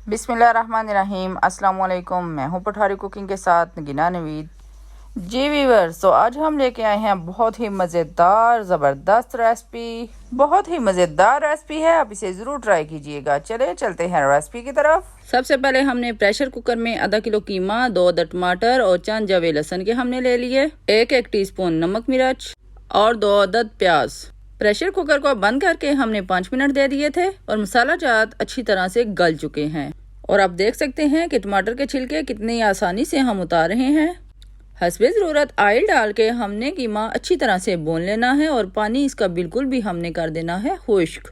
बिस्मिल्लाहिर्रहमानिर्रहीम। अस्सलाम वालेकुम। मैं हूँ पठारी कुकिंग के साथ नगीना नवीद। जी व्यूअर्स, तो आज हम लेके आए हैं बहुत ही मज़ेदार ज़बरदस्त रेसिपी। बहुत ही मज़ेदार रेसिपी है, आप इसे ज़रूर ट्राई कीजिएगा। चलते हैं रेसिपी की तरफ। सबसे पहले हमने प्रेशर कुकर में आधा किलो कीमा, 2 अदद टमाटर और चंद जवे लहसुन के हमने ले लिए, 1 टीस्पून नमक मिर्च और 2 अदद प्याज। प्रेशर कुकर को बंद करके हमने 5 मिनट दे दिए थे और मसाला जात अच्छी तरह से गल चुके हैं। और आप देख सकते हैं कि टमाटर के छिलके कितनी आसानी से हम उतार रहे हैं। हस्बे ज़रूरत ऑयल डाल के हमने कीमा अच्छी तरह से भून लेना है और पानी इसका बिल्कुल भी हमने कर देना है खुश्क।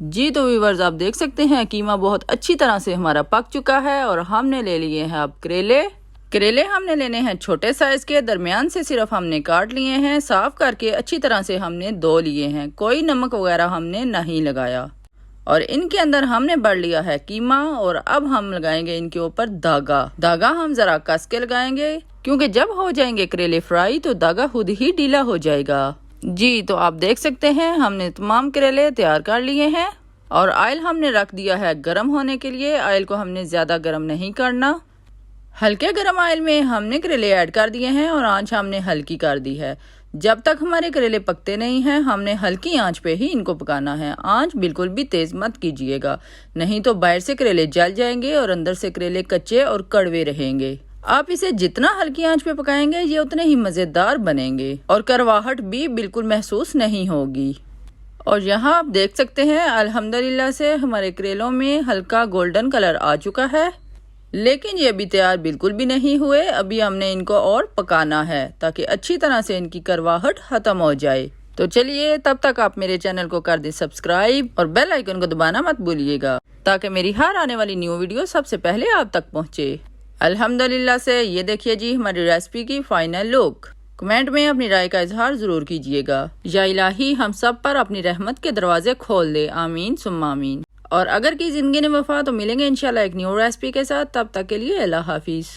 जी तो व्यूअर्स, आप देख सकते हैं कीमा बहुत अच्छी तरह से हमारा पक चुका है और हमने ले लिए हैं अब करेले हमने लेने हैं छोटे साइज के, दरमियान से सिर्फ हमने काट लिए हैं। साफ करके अच्छी तरह से हमने धो लिए हैं, कोई नमक वगैरह हमने नहीं लगाया। और इनके अंदर हमने भर लिया है कीमा और अब हम लगाएंगे इनके ऊपर धागा हम जरा कस के लगाएंगे, क्योंकि जब हो जाएंगे करेले फ्राई तो धागा खुद ही ढीला हो जाएगा। जी तो आप देख सकते हैं हमने तमाम करेले तैयार कर लिए हैं और ऑयल हमने रख दिया है गर्म होने के लिए। ऑयल को हमने ज्यादा गर्म नहीं करना, हल्के गर्म ऑयल में हमने करेले ऐड कर दिए हैं और आंच हमने हल्की कर दी है। जब तक हमारे करेले पकते नहीं हैं हमने हल्की आंच पे ही इनको पकाना है। आंच बिल्कुल भी तेज मत कीजिएगा, नहीं तो बाहर से करेले जल जाएंगे और अंदर से करेले कच्चे और कड़वे रहेंगे। आप इसे जितना हल्की आंच पे पकाएंगे ये उतने ही मजेदार बनेंगे और करवाहट भी बिल्कुल महसूस नहीं होगी। और यहाँ आप देख सकते हैं अल्हम्दुलिल्लाह से हमारे करेलों में हल्का गोल्डन कलर आ चुका है, लेकिन ये अभी तैयार बिल्कुल भी नहीं हुए। अभी हमने इनको और पकाना है ताकि अच्छी तरह से इनकी करवाहट खत्म हो जाए। तो चलिए तब तक आप मेरे चैनल को कर दें सब्सक्राइब और बेल आइकन को दबाना मत भूलिएगा, ताकि मेरी हर आने वाली न्यू वीडियो सबसे पहले आप तक पहुँचे। अल्हम्दुलिल्लाह से ये देखिए जी हमारी रेसिपी की फाइनल लुक। कमेंट में अपनी राय का इजहार जरूर कीजिएगा। या इलाही हम सब पर अपनी रहमत के दरवाजे खोल दे, आमीन सुम्मा आमीन। और अगर की जिंदगी ने वफा तो मिलेंगे इंशाल्लाह एक न्यू रेसिपी के साथ। तब तक के लिए अल्लाह हाफिज।